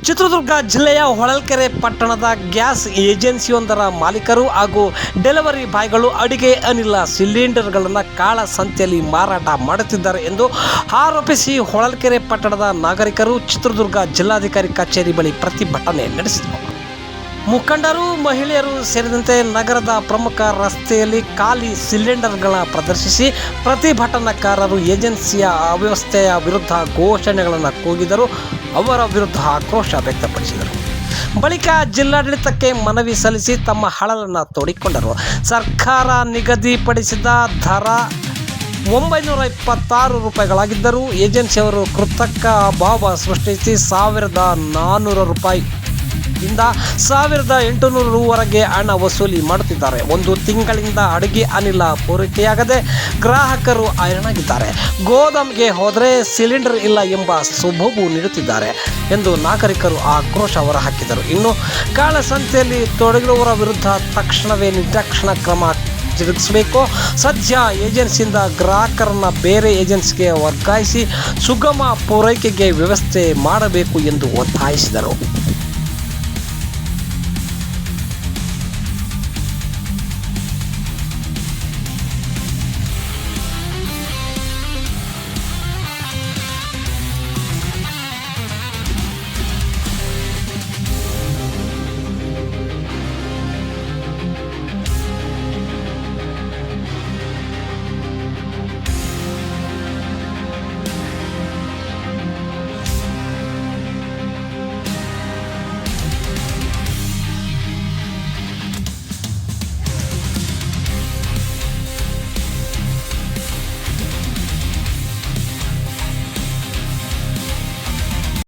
ಚಿತ್ರದುರ್ಗ ಜಿಲ್ಲೆಯ ಹೊಳಲ್ಕೆರೆ ಪಟ್ಟಣದ ಗ್ಯಾಸ್ ಏಜೆನ್ಸಿಯೊಂದರ ಮಾಲೀಕರು ಹಾಗೂ ಡೆಲಿವರಿ ಬಾಯ್ಗಳು ಅಡಿಗೆ ಅನಿಲ ಸಿಲಿಂಡರ್ಗಳನ್ನು ಕಾಳಸಂತೆಯಲ್ಲಿ ಮಾರಾಟ ಮಾಡುತ್ತಿದ್ದಾರೆ ಎಂದು ಆರೋಪಿಸಿ ಹೊಳಲ್ಕೆರೆ ಪಟ್ಟಣದ ನಾಗರಿಕರು ಚಿತ್ರದುರ್ಗ ಜಿಲ್ಲಾಧಿಕಾರಿ ಕಚೇರಿ ಬಳಿ ಪ್ರತಿಭಟನೆ ನಡೆಸಿದರು. ಮುಖಂಡರು, ಮಹಿಳೆಯರು ಸೇರಿದಂತೆ ನಗರದ ಪ್ರಮುಖ ರಸ್ತೆಯಲ್ಲಿ ಖಾಲಿ ಸಿಲಿಂಡರ್ಗಳ ಪ್ರದರ್ಶಿಸಿ ಪ್ರತಿಭಟನಾಕಾರರು ಏಜೆನ್ಸಿಯ ಅವ್ಯವಸ್ಥೆಯ ವಿರುದ್ಧ ಘೋಷಣೆಗಳನ್ನು ಕೂಗಿದರು. ಅವರ ವಿರುದ್ಧ ಆಕ್ರೋಶ ವ್ಯಕ್ತಪಡಿಸಿದರು. ಬಳಿಕ ಜಿಲ್ಲಾಡಳಿತಕ್ಕೆ ಮನವಿ ಸಲ್ಲಿಸಿ ತಮ್ಮ ಅಳಲನ್ನು ತೋಡಿಕೊಂಡರು. ಸರ್ಕಾರ ನಿಗದಿಪಡಿಸಿದ ದರ 926 ರೂಪಾಯಿಗಳಾಗಿದ್ದರೂ ಏಜೆನ್ಸಿಯವರು ಕೃತಕ ಅಭಾವ ಸೃಷ್ಟಿಸಿ 1400 ರೂಪಾಯಿ ಇಂದ 1800 ರೂವರೆಗೆ ಹಣ ವಸೂಲಿ ಮಾಡುತ್ತಿದ್ದಾರೆ. ಒಂದು ತಿಂಗಳಿಂದ ಅಡುಗೆ ಅನಿಲ ಪೂರೈಕೆಯಾಗದೆ ಗ್ರಾಹಕರು ಹೈರಾಣಾಗಿದ್ದಾರೆ. ಗೋದಾಮ್ಗೆ ಹೋದರೆ ಸಿಲಿಂಡರ್ ಇಲ್ಲ ಎಂಬ ಸುಬುಬು ನೀಡುತ್ತಿದ್ದಾರೆ ಎಂದು ನಾಗರಿಕರು ಆಕ್ರೋಶ ಹೊರಹಾಕಿದರು. ಇನ್ನು ಕಾಳಸಂತೆಯಲ್ಲಿ ತೊಡಗಿರುವವರ ವಿರುದ್ಧ ತಕ್ಷಣವೇ ನಿರ್ದಾಕ್ಷಿಣ್ಯ ಕ್ರಮ ಜರುಗಿಸಬೇಕು. ಸದ್ಯ ಏಜೆನ್ಸಿಯಿಂದ ಗ್ರಾಹಕರನ್ನು ಬೇರೆ ಏಜೆನ್ಸಿಗೆ ವರ್ಗಾಯಿಸಿ ಸುಗಮ ಪೂರೈಕೆಗೆ ವ್ಯವಸ್ಥೆ ಮಾಡಬೇಕು ಎಂದು ಒತ್ತಾಯಿಸಿದರು.